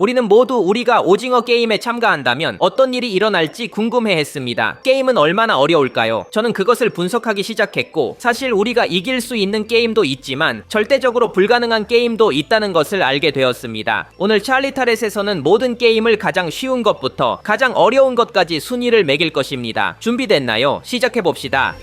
우리는 모두 우리가 오징어 게임에 참가한다면 어떤 일이 일어날지 궁금해했습니다. 게임은 얼마나 어려울까요? 저는 그것을 분석하기 시작했고, 사실 우리가 이길 수 있는 게임도 있지만 절대적으로 불가능한 게임도 있다는 것을 알게 되었습니다. 오늘 찰리 타렛에서는 모든 게임을 가장 쉬운 것부터 가장 어려운 것까지 순위를 매길 것입니다. 준비됐나요? 시작해봅시다.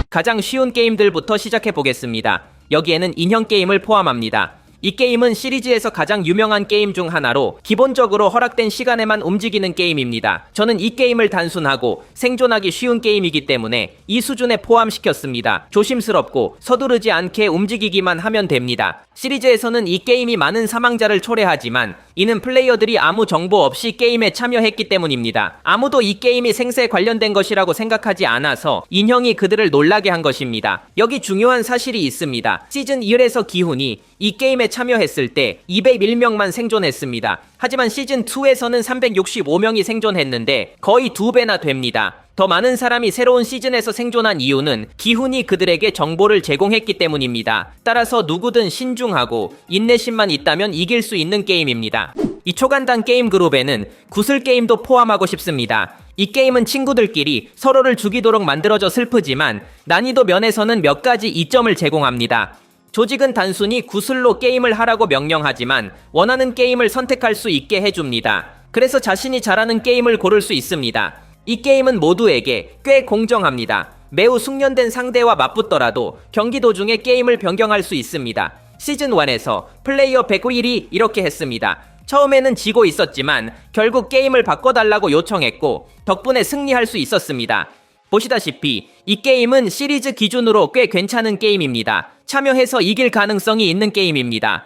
가장 쉬운 게임들부터 시작해보겠습니다. 여기에는 인형 게임을 포함합니다. 이 게임은 시리즈에서 가장 유명한 게임 중 하나로 기본적으로 허락된 시간에만 움직이는 게임입니다. 저는 이 게임을 단순하고 생존하기 쉬운 게임이기 때문에 이 수준에 포함시켰습니다. 조심스럽고 서두르지 않게 움직이기만 하면 됩니다. 시리즈에서는 이 게임이 많은 사망자를 초래하지만 이는 플레이어들이 아무 정보 없이 게임에 참여했기 때문입니다. 아무도 이 게임이 생사에 관련된 것이라고 생각하지 않아서 인형이 그들을 놀라게 한 것입니다. 여기 중요한 사실이 있습니다. 시즌 1에서 기훈이 이 게임에 참여했을 때 201명만 생존했습니다. 하지만 시즌 2에서는 365명이 생존했는데 거의 2배나 됩니다. 더 많은 사람이 새로운 시즌에서 생존한 이유는 기훈이 그들에게 정보를 제공했기 때문입니다. 따라서 누구든 신중하고 인내심만 있다면 이길 수 있는 게임입니다. 이 초간단 게임 그룹에는 구슬 게임도 포함하고 싶습니다. 이 게임은 친구들끼리 서로를 죽이도록 만들어져 슬프지만 난이도 면에서는 몇 가지 이점을 제공합니다. 조직은 단순히 구슬로 게임을 하라고 명령하지만 원하는 게임을 선택할 수 있게 해줍니다. 그래서 자신이 잘하는 게임을 고를 수 있습니다. 이 게임은 모두에게 꽤 공정합니다. 매우 숙련된 상대와 맞붙더라도 경기 도중에 게임을 변경할 수 있습니다. 시즌 1에서 플레이어 101이 이렇게 했습니다. 처음에는 지고 있었지만 결국 게임을 바꿔달라고 요청했고 덕분에 승리할 수 있었습니다. 보시다시피 이 게임은 시리즈 기준으로 꽤 괜찮은 게임입니다. 참여해서 이길 가능성이 있는 게임입니다.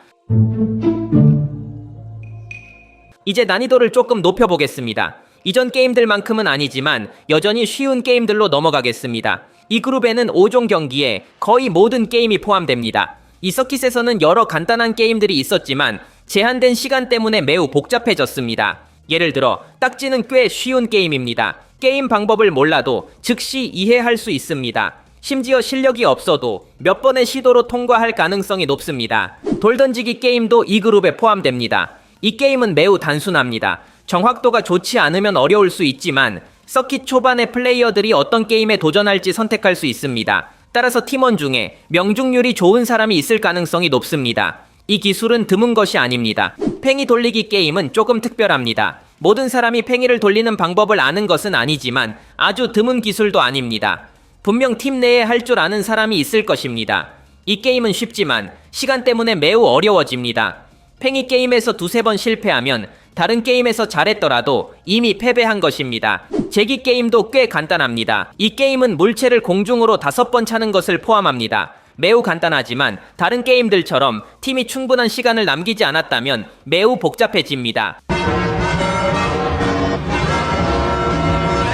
이제 난이도를 조금 높여보겠습니다. 이전 게임들만큼은 아니지만 여전히 쉬운 게임들로 넘어가겠습니다. 이 그룹에는 5종 경기에 거의 모든 게임이 포함됩니다. 이 서킷에서는 여러 간단한 게임들이 있었지만 제한된 시간 때문에 매우 복잡해졌습니다. 예를 들어 딱지는 꽤 쉬운 게임입니다. 게임 방법을 몰라도 즉시 이해할 수 있습니다. 심지어 실력이 없어도 몇 번의 시도로 통과할 가능성이 높습니다. 돌 던지기 게임도 이 그룹에 포함됩니다. 이 게임은 매우 단순합니다. 정확도가 좋지 않으면 어려울 수 있지만 서킷 초반에 플레이어들이 어떤 게임에 도전할지 선택할 수 있습니다. 따라서 팀원 중에 명중률이 좋은 사람이 있을 가능성이 높습니다. 이 기술은 드문 것이 아닙니다. 팽이 돌리기 게임은 조금 특별합니다. 모든 사람이 팽이를 돌리는 방법을 아는 것은 아니지만 아주 드문 기술도 아닙니다. 분명 팀 내에 할 줄 아는 사람이 있을 것입니다. 이 게임은 쉽지만 시간 때문에 매우 어려워집니다. 팽이 게임에서 두세 번 실패하면 다른 게임에서 잘했더라도 이미 패배한 것입니다. 제기 게임도 꽤 간단합니다. 이 게임은 물체를 공중으로 5번 차는 것을 포함합니다. 매우 간단하지만 다른 게임들처럼 팀이 충분한 시간을 남기지 않았다면 매우 복잡해집니다.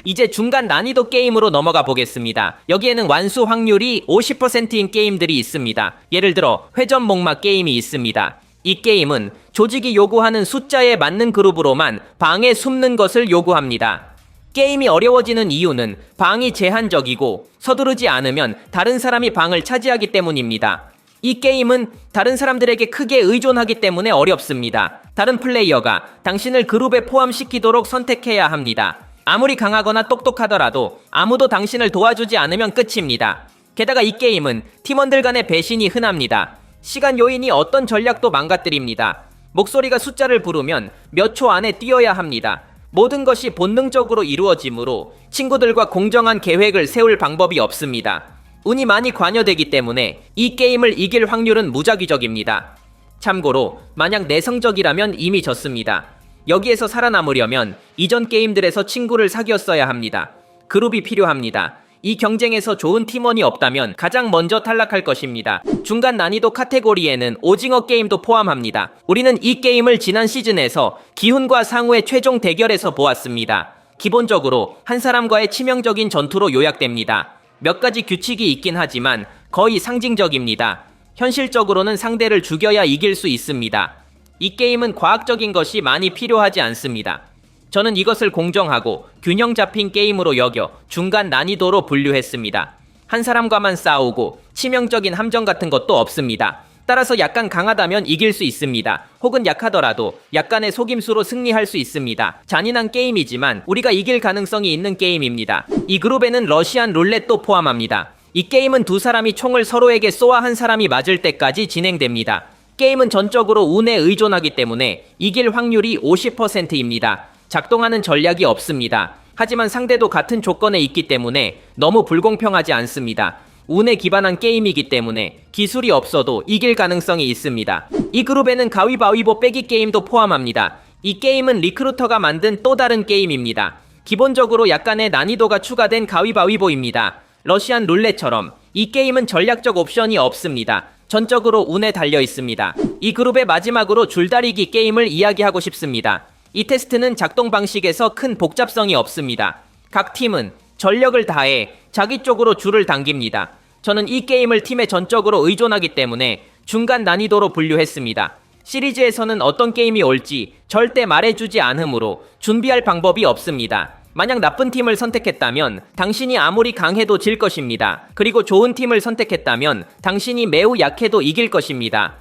이제 중간 난이도 게임으로 넘어가 보겠습니다. 여기에는 완수 확률이 50%인 게임들이 있습니다. 예를 들어 회전 목마 게임이 있습니다. 이 게임은 조직이 요구하는 숫자에 맞는 그룹으로만 방에 숨는 것을 요구합니다. 게임이 어려워지는 이유는 방이 제한적이고 서두르지 않으면 다른 사람이 방을 차지하기 때문입니다. 이 게임은 다른 사람들에게 크게 의존하기 때문에 어렵습니다. 다른 플레이어가 당신을 그룹에 포함시키도록 선택해야 합니다. 아무리 강하거나 똑똑하더라도 아무도 당신을 도와주지 않으면 끝입니다. 게다가 이 게임은 팀원들 간의 배신이 흔합니다. 시간 요인이 어떤 전략도 망가뜨립니다. 목소리가 숫자를 부르면 몇 초 안에 뛰어야 합니다. 모든 것이 본능적으로 이루어지므로 친구들과 공정한 계획을 세울 방법이 없습니다. 운이 많이 관여되기 때문에 이 게임을 이길 확률은 무작위적입니다. 참고로 만약 내성적이라면 이미 졌습니다. 여기에서 살아남으려면 이전 게임들에서 친구를 사귀었어야 합니다. 그룹이 필요합니다. 이 경쟁에서 좋은 팀원이 없다면 가장 먼저 탈락할 것입니다. 중간 난이도 카테고리에는 오징어 게임도 포함합니다. 우리는 이 게임을 지난 시즌에서 기훈과 상우의 최종 대결에서 보았습니다. 기본적으로 한 사람과의 치명적인 전투로 요약됩니다. 몇 가지 규칙이 있긴 하지만 거의 상징적입니다. 현실적으로는 상대를 죽여야 이길 수 있습니다. 이 게임은 과학적인 것이 많이 필요하지 않습니다. 저는 이것을 공정하고 균형 잡힌 게임으로 여겨 중간 난이도로 분류했습니다. 한 사람과만 싸우고 치명적인 함정 같은 것도 없습니다. 따라서 약간 강하다면 이길 수 있습니다. 혹은 약하더라도 약간의 속임수로 승리할 수 있습니다. 잔인한 게임이지만 우리가 이길 가능성이 있는 게임입니다. 이 그룹에는 러시안 룰렛도 포함합니다. 이 게임은 두 사람이 총을 서로에게 쏘아 한 사람이 맞을 때까지 진행됩니다. 게임은 전적으로 운에 의존하기 때문에 이길 확률이 50%입니다. 작동하는 전략이 없습니다. 하지만 상대도 같은 조건에 있기 때문에 너무 불공평하지 않습니다. 운에 기반한 게임이기 때문에 기술이 없어도 이길 가능성이 있습니다. 이 그룹에는 가위바위보 빼기 게임도 포함합니다. 이 게임은 리크루터가 만든 또 다른 게임입니다. 기본적으로 약간의 난이도가 추가된 가위바위보입니다. 러시안 룰렛처럼 이 게임은 전략적 옵션이 없습니다. 전적으로 운에 달려 있습니다. 이 그룹의 마지막으로 줄다리기 게임을 이야기하고 싶습니다. 이 테스트는 작동 방식에서 큰 복잡성이 없습니다. 각 팀은 전력을 다해 자기 쪽으로 줄을 당깁니다. 저는 이 게임을 팀에 전적으로 의존하기 때문에 중간 난이도로 분류했습니다. 시리즈에서는 어떤 게임이 올지 절대 말해주지 않으므로 준비할 방법이 없습니다. 만약 나쁜 팀을 선택했다면 당신이 아무리 강해도 질 것입니다. 그리고 좋은 팀을 선택했다면 당신이 매우 약해도 이길 것입니다.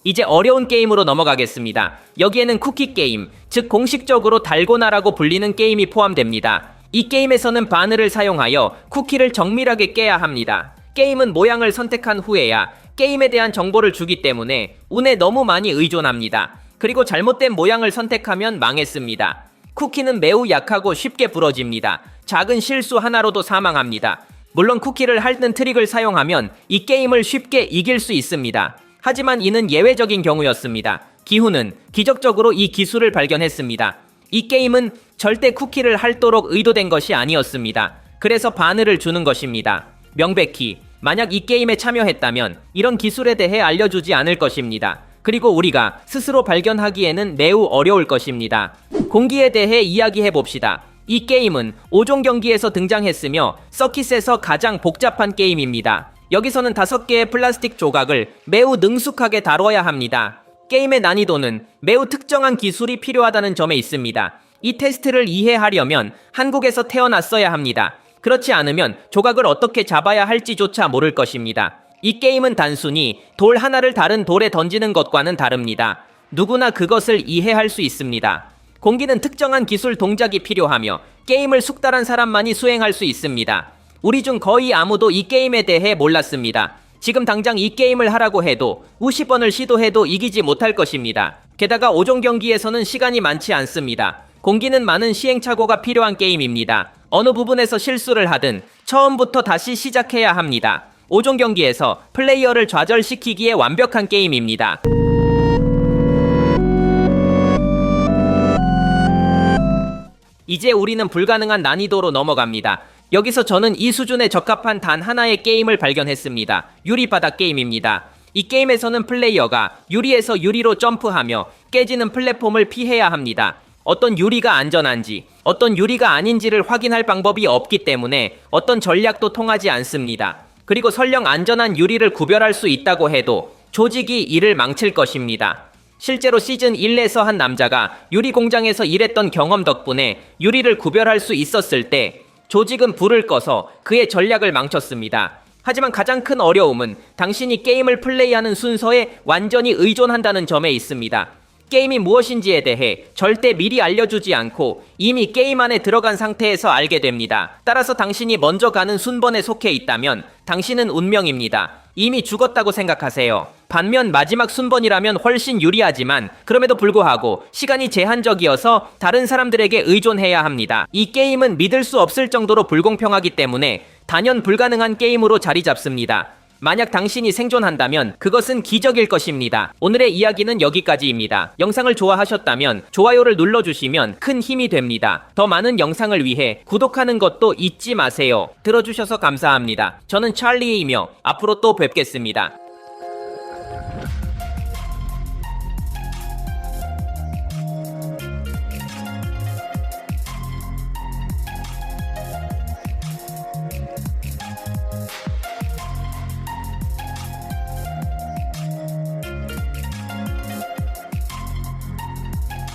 이제 어려운 게임으로 넘어가겠습니다. 여기에는 쿠키 게임, 즉 공식적으로 달고나라고 불리는 게임이 포함됩니다. 이 게임에서는 바늘을 사용하여 쿠키를 정밀하게 깨야 합니다. 게임은 모양을 선택한 후에야 게임에 대한 정보를 주기 때문에 운에 너무 많이 의존합니다. 그리고 잘못된 모양을 선택하면 망했습니다. 쿠키는 매우 약하고 쉽게 부러집니다. 작은 실수 하나로도 사망합니다. 물론 쿠키를 핥는 트릭을 사용하면 이 게임을 쉽게 이길 수 있습니다. 하지만 이는 예외적인 경우였습니다. 기훈은 기적적으로 이 기술을 발견했습니다. 이 게임은 절대 쿠키를 핥도록 의도된 것이 아니었습니다. 그래서 바늘을 주는 것입니다. 명백히 만약 이 게임에 참여했다면 이런 기술에 대해 알려주지 않을 것입니다. 그리고 우리가 스스로 발견하기에는 매우 어려울 것입니다. 공기에 대해 이야기해봅시다. 이 게임은 5종 경기에서 등장했으며 서킷에서 가장 복잡한 게임입니다. 여기서는 5개의 플라스틱 조각을 매우 능숙하게 다뤄야 합니다. 게임의 난이도는 매우 특정한 기술이 필요하다는 점에 있습니다. 이 테스트를 이해하려면 한국에서 태어났어야 합니다. 그렇지 않으면 조각을 어떻게 잡아야 할지조차 모를 것입니다. 이 게임은 단순히 돌 하나를 다른 돌에 던지는 것과는 다릅니다. 누구나 그것을 이해할 수 있습니다. 공기는 특정한 기술 동작이 필요하며 게임을 숙달한 사람만이 수행할 수 있습니다. 우리 중 거의 아무도 이 게임에 대해 몰랐습니다. 지금 당장 이 게임을 하라고 해도 50번을 시도해도 이기지 못할 것입니다. 게다가 5종 경기에서는 시간이 많지 않습니다. 공기는 많은 시행착오가 필요한 게임입니다. 어느 부분에서 실수를 하든 처음부터 다시 시작해야 합니다. 5종 경기에서 플레이어를 좌절시키기에 완벽한 게임입니다. 이제 우리는 불가능한 난이도로 넘어갑니다. 여기서 저는 이 수준에 적합한 단 하나의 게임을 발견했습니다. 유리바닥 게임입니다. 이 게임에서는 플레이어가 유리에서 유리로 점프하며 깨지는 플랫폼을 피해야 합니다. 어떤 유리가 안전한지, 어떤 유리가 아닌지를 확인할 방법이 없기 때문에 어떤 전략도 통하지 않습니다. 그리고 설령 안전한 유리를 구별할 수 있다고 해도 조직이 이를 망칠 것입니다. 실제로 시즌 1에서 한 남자가 유리 공장에서 일했던 경험 덕분에 유리를 구별할 수 있었을 때 조직은 불을 꺼서 그의 전략을 망쳤습니다. 하지만 가장 큰 어려움은 당신이 게임을 플레이하는 순서에 완전히 의존한다는 점에 있습니다. 게임이 무엇인지에 대해 절대 미리 알려주지 않고 이미 게임 안에 들어간 상태에서 알게 됩니다. 따라서 당신이 먼저 가는 순번에 속해 있다면 당신은 운명입니다. 이미 죽었다고 생각하세요. 반면 마지막 순번이라면 훨씬 유리하지만 그럼에도 불구하고 시간이 제한적이어서 다른 사람들에게 의존해야 합니다. 이 게임은 믿을 수 없을 정도로 불공평하기 때문에 단연 불가능한 게임으로 자리 잡습니다. 만약 당신이 생존한다면 그것은 기적일 것입니다. 오늘의 이야기는 여기까지입니다. 영상을 좋아하셨다면 좋아요를 눌러주시면 큰 힘이 됩니다. 더 많은 영상을 위해 구독하는 것도 잊지 마세요. 들어주셔서 감사합니다. 저는 찰리이며 앞으로 또 뵙겠습니다.